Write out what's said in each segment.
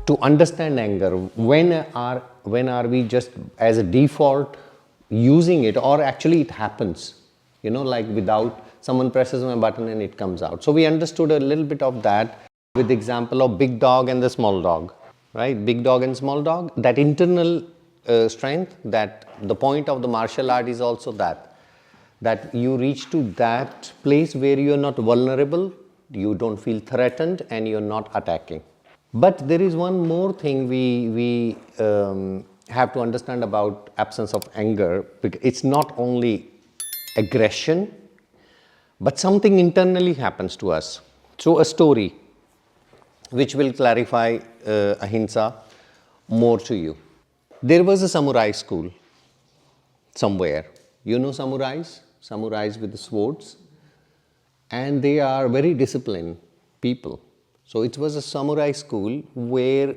To understand anger, when are we just as a default using it, or actually it happens, like without, someone presses my button and it comes out. So we understood a little bit of that with the example of big dog and the small dog, right? Big dog and small dog, that internal strength, that the point of the martial art is also that you reach to that place where you're not vulnerable, you don't feel threatened, and you're not attacking. But there is one more thing we have to understand about absence of anger. It's not only aggression, but something internally happens to us. So a story which will clarify Ahimsa more to you. There was a samurai school somewhere. You know samurais? Samurais with the swords. And they are very disciplined people. So it was a samurai school where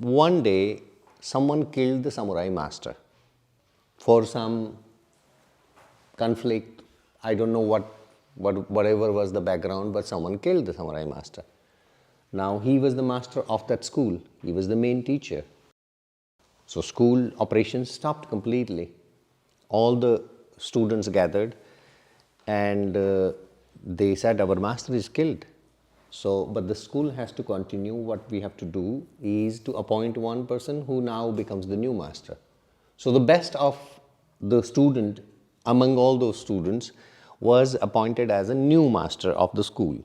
one day someone killed the samurai master for some conflict. I don't know whatever was the background, but someone killed the samurai master. Now he was the master of that school. He was the main teacher. So school operations stopped completely. All the students gathered and they said, our master is killed. So, but the school has to continue. What we have to do is to appoint one person who now becomes the new master. So the best of the student among all those students was appointed as a new master of the school.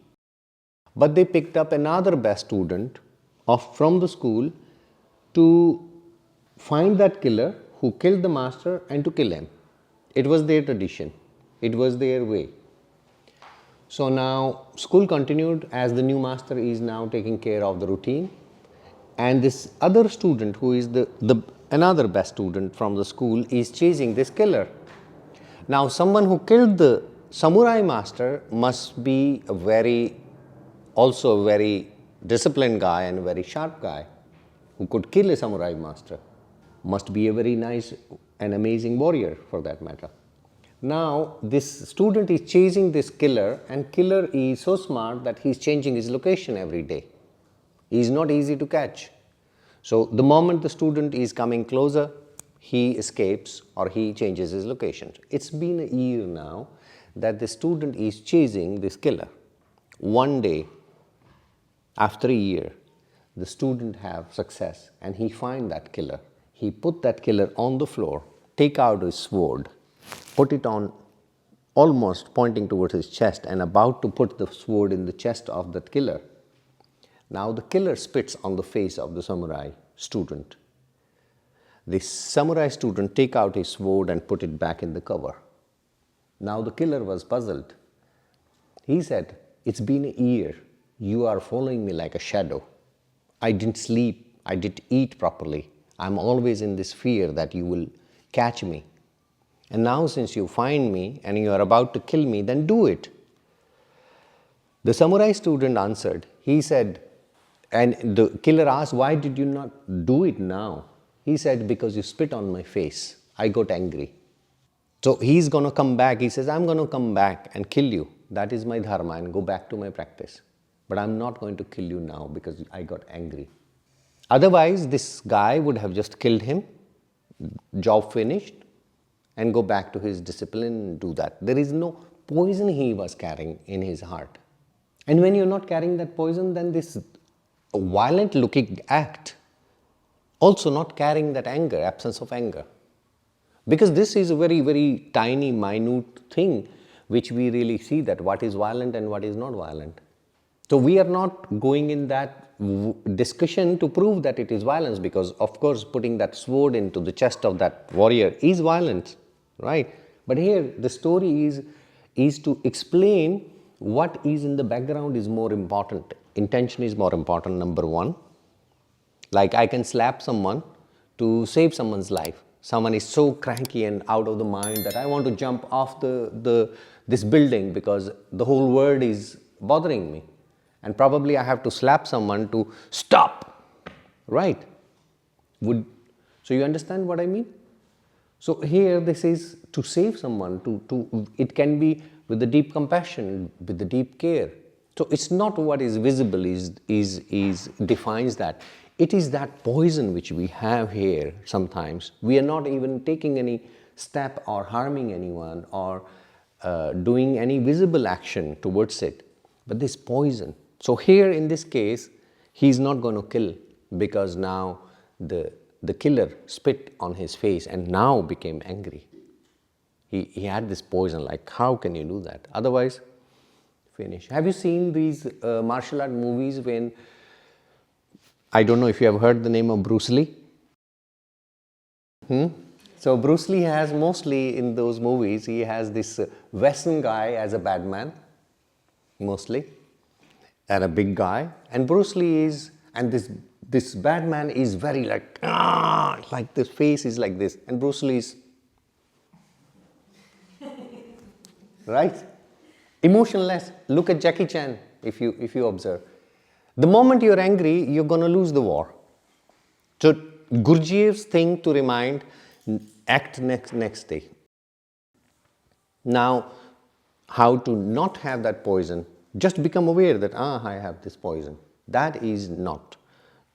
But they picked up another best student from the school to find that killer who killed the master and to kill him. It was their tradition. It was their way. So now school continued as the new master is now taking care of the routine, and this other student who is another best student from the school is chasing this killer. Now someone who killed the samurai master must be also a very disciplined guy and a very sharp guy who could kill a samurai master. Must be a very nice and amazing warrior for that matter. Now this student is chasing this killer, and killer is so smart that he's changing his location every day. He is not easy to catch. So the moment the student is coming closer, he escapes or he changes his location. It's been a year now that the student is chasing this killer. One day, after a year, the student have success and he find that killer. He put that killer on the floor, take out his sword, put it on almost pointing towards his chest and about to put the sword in the chest of that killer. Now the killer spits on the face of the samurai student. The samurai student take out his sword and put it back in the cover. Now the killer was puzzled. He said, it's been a year. You are following me like a shadow. I didn't sleep. I didn't eat properly. I'm always in this fear that you will catch me. And now since you find me and you are about to kill me, then do it. The samurai student answered. He said, and the killer asked, why did you not do it now? He said, because you spit on my face. I got angry. So he's going to come back. He says, I'm going to come back and kill you. That is my dharma and go back to my practice. But I'm not going to kill you now because I got angry. Otherwise, this guy would have just killed him, job finished, and go back to his discipline and do that. There is no poison he was carrying in his heart. And when you're not carrying that poison, then this violent looking act, also not carrying that anger, absence of anger. Because this is a very, very tiny, minute thing which we really see that what is violent and what is not violent. So we are not going in that discussion to prove that it is violence, because of course putting that sword into the chest of that warrior is violence, right? But here the story is to explain what is in the background is more important. Intention is more important, number one. Like I can slap someone to save someone's life. Someone is so cranky and out of the mind that I want to jump off this building because the whole world is bothering me. And probably I have to slap someone to stop, right? So you understand what I mean? So here this is to save someone, it can be with the deep compassion, with the deep care. So it's not what is visible is defines that. It is that poison which we have here sometimes. We are not even taking any step or harming anyone or doing any visible action towards it. But this poison. So here in this case, he's not going to kill because now the killer spit on his face and now became angry. He had this poison, like how can you do that? Otherwise, finish. Have you seen these martial art movies when, I don't know if you have heard the name of Bruce Lee? So Bruce Lee has mostly in those movies, he has this Western guy as a bad man, mostly, and a big guy. And Bruce Lee is, and this bad man is very like this face is like this. And Bruce Lee is, right? Emotionless. Look at Jackie Chan if you observe. The moment you're angry, you're going to lose the war. So Gurdjieff's thing to remind, act next day. Now, how to not have that poison? Just become aware that, I have this poison. That is not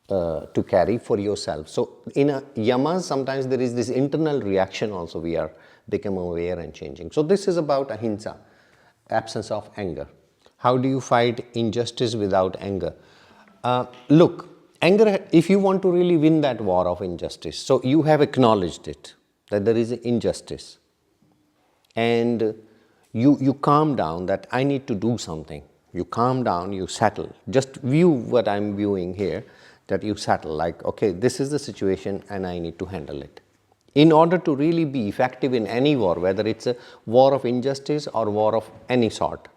to carry for yourself. So in a yamas, sometimes there is this internal reaction also we are become aware and changing. So this is about ahimsa, absence of anger. How do you fight injustice without anger? Look, anger, if you want to really win that war of injustice, so you have acknowledged it, that there is injustice. And you calm down that I need to do something. You calm down, you settle. Just view what I'm viewing here, that you settle like, okay, this is the situation and I need to handle it. In order to really be effective in any war, whether it's a war of injustice or war of any sort,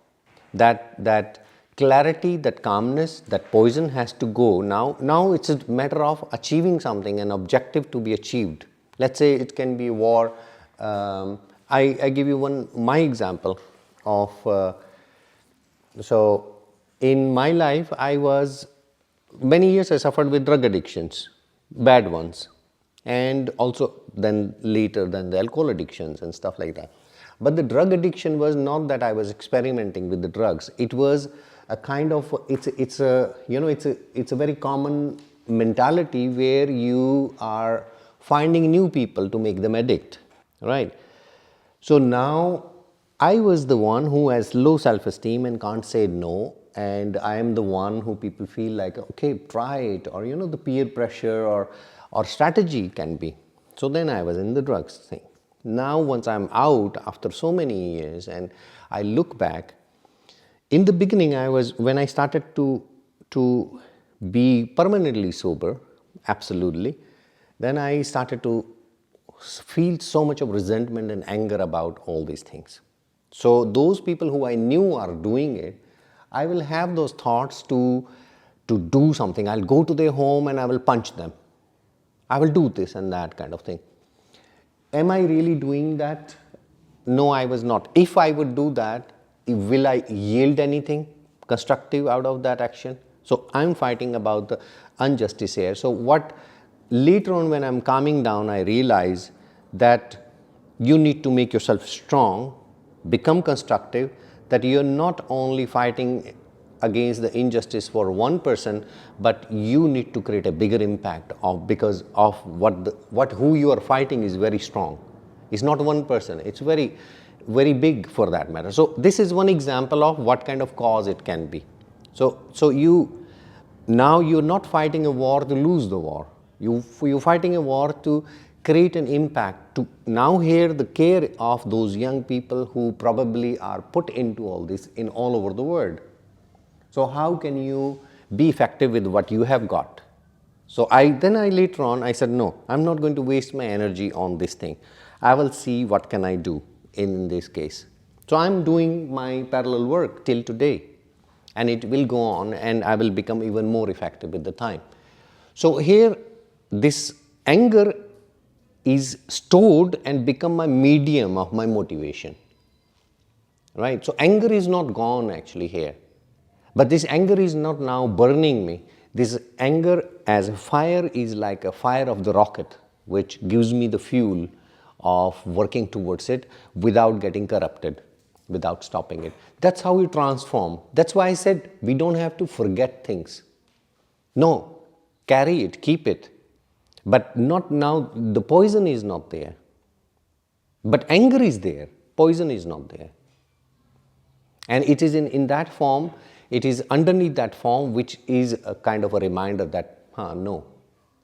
that clarity, that calmness, that poison has to go. Now it's a matter of achieving something, an objective to be achieved. Let's say it can be war. I give you my example of, so in my life many years I suffered with drug addictions, bad ones, and also then later than the alcohol addictions and stuff like that. But the drug addiction was not that I was experimenting with the drugs. It was a kind of, it's a very common mentality where you are finding new people to make them addict, right? So now I was the one who has low self-esteem and can't say no, and I am the one who people feel like, okay, try it, or the peer pressure or strategy can be. So then I was in the drugs thing. Now once I'm out after so many years and I look back, in the beginning when I started to be permanently sober, absolutely, then I started to feel so much of resentment and anger about all these things. So those people who I knew are doing it, I will have those thoughts to do something. I'll go to their home and I will punch them. I will do this and that kind of thing. Am I really doing that? No, I was not. If I would do that, will I yield anything constructive out of that action? So I'm fighting about the injustice here. So what later on when I'm calming down, I realize that you need to make yourself strong, become constructive, that you're not only fighting against the injustice for one person, but you need to create a bigger impact because of who you are fighting is very strong. It's not one person, it's very, very big for that matter. So this is one example of what kind of cause it can be. So now you're not fighting a war to lose the war. You're fighting a war to create an impact, to now hear the care of those young people who probably are put into all this in all over the world. So how can you be effective with what you have got? So then later on I said, no, I'm not going to waste my energy on this thing. I will see what can I do in this case. So I'm doing my parallel work till today, and it will go on and I will become even more effective with the time. So here this anger is stored and become my medium of my motivation, right? So anger is not gone actually here, but this anger is not now burning me. This anger as a fire is like a fire of the rocket, which gives me the fuel of working towards it without getting corrupted. without stopping it. That's how you transform. That's why I said we don't have to forget things. No, carry it, keep it. But not now, the poison is not there. But anger is there, poison is not there. And it is in that form, it is underneath that form which is a kind of a reminder that, no,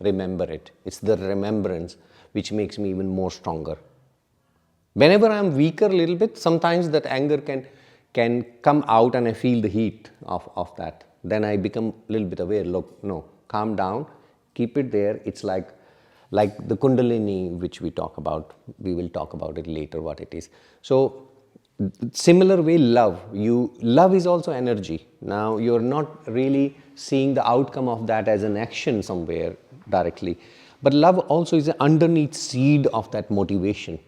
remember it. It's the remembrance which makes me even more stronger. Whenever I'm weaker a little bit, sometimes that anger can come out and I feel the heat of that. Then I become a little bit aware, look, no, calm down, keep it there. It's like the Kundalini which we talk about. We will talk about it later what it is. So similar way, love is also energy. Now you're not really seeing the outcome of that as an action somewhere directly, but love also is an underneath seed of that motivation.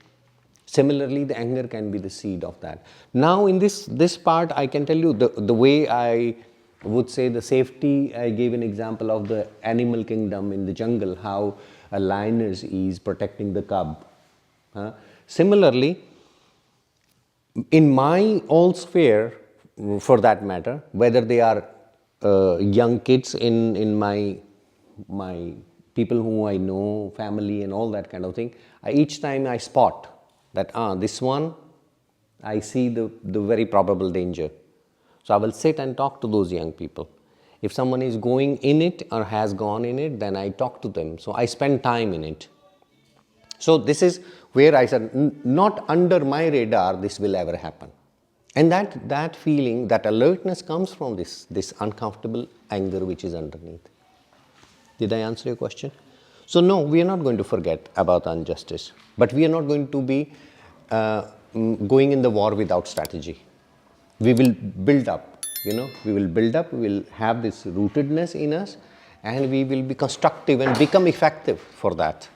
Similarly, the anger can be the seed of that. Now in this part, I can tell you the way I would say the safety. I gave an example of the animal kingdom in the jungle, how a lioness is protecting the cub. Similarly, in my all sphere, for that matter, whether they are young kids in my people who I know, family and all that kind of thing, each time I spot that this one, I see the very probable danger. So I will sit and talk to those young people. If someone is going in it or has gone in it, then I talk to them. So I spend time in it. So this is where I said, not under my radar this will ever happen. And that feeling, that alertness comes from this uncomfortable anger which is underneath. Did I answer your question? So no, we are not going to forget about injustice, but we are not going to be going in the war without strategy. We will build up, we will have this rootedness in us, and we will be constructive and become effective for that.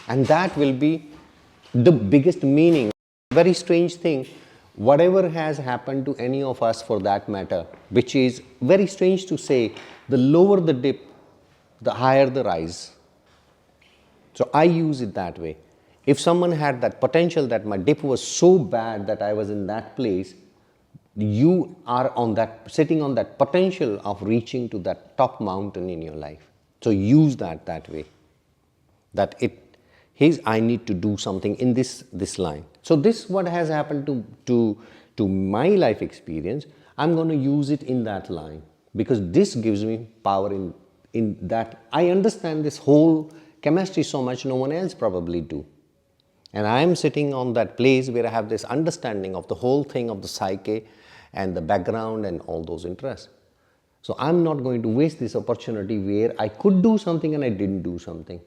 And that will be the biggest meaning. Very strange thing, whatever has happened to any of us for that matter, which is very strange to say, the lower the dip, the higher the rise. So I use it that way. If someone had that potential that my dip was so bad that I was in that place, you are sitting on that potential of reaching to that top mountain in your life. So use that way. That I need to do something in this line. So this what has happened to my life experience. I'm going to use it in that line because this gives me power in that. I understand this whole chemistry so much no one else probably do. And I am sitting on that place where I have this understanding of the whole thing of the psyche and the background and all those interests. So I'm not going to waste this opportunity where I could do something and I didn't do something,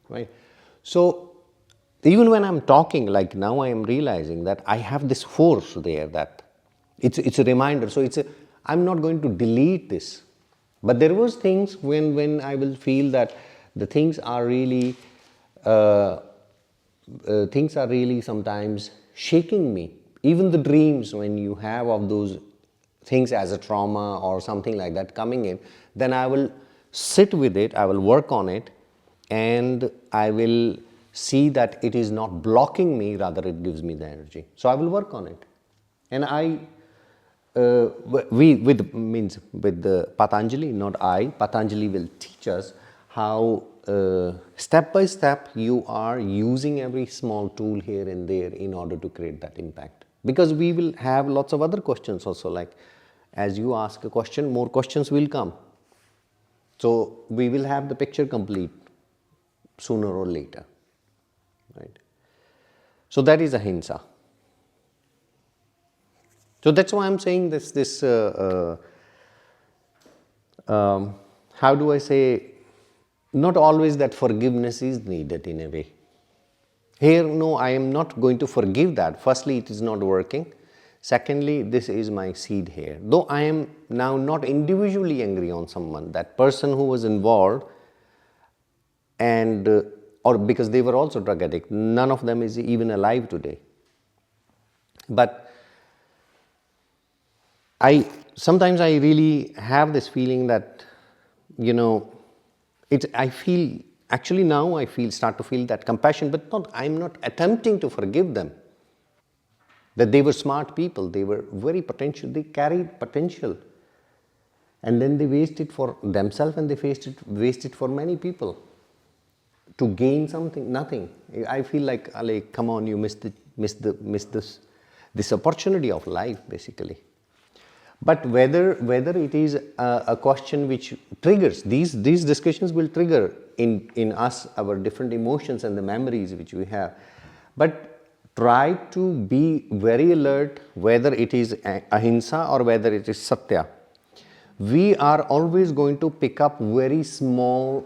right? So even when I'm talking, like now I am realizing that I have this force there, that it's a reminder. So I'm not going to delete this. But there was things when I will feel that the things are really sometimes shaking me. Even the dreams when you have of those things as a trauma or something like that coming in, then I will sit with it, I will work on it, and I will see that it is not blocking me, rather it gives me the energy. So I will work on it. And with the Patanjali, not I, Patanjali will teach us how step by step you are using every small tool here and there in order to create that impact. Because we will have lots of other questions also, like as you ask a question, more questions will come. So we will have the picture complete sooner or later, right? So that is Ahimsa. So that's why I'm saying how do I say, not always that forgiveness is needed in a way. Here, no, I am not going to forgive that. Firstly, it is not working. Secondly, this is my seed here. Though I am now not individually angry on someone, that person who was involved, and or because they were also drug addict, none of them is even alive today. But sometimes I really have this feeling that, I feel, actually now I start to feel that compassion, but I'm not attempting to forgive them. that they were smart people, they were very potential, they carried potential. And then they waste it for themselves and they waste it for many people to gain something, nothing. I feel like come on, you missed this opportunity of life, basically. But whether it is a question which triggers, these discussions will trigger in us our different emotions and the memories which we have. But try to be very alert whether it is ahimsa or whether it is satya. We are always going to pick up very small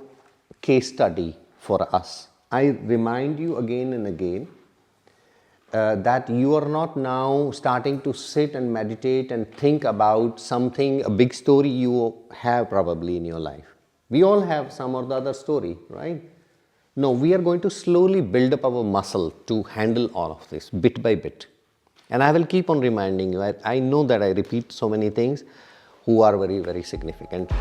case study for us. I remind you again and again that you are not now starting to sit and meditate and think about something, a big story you have probably in your life. We all have some or the other story, right? No, we are going to slowly build up our muscle to handle all of this bit by bit. And I will keep on reminding you. I know that I repeat so many things who are very, very significant.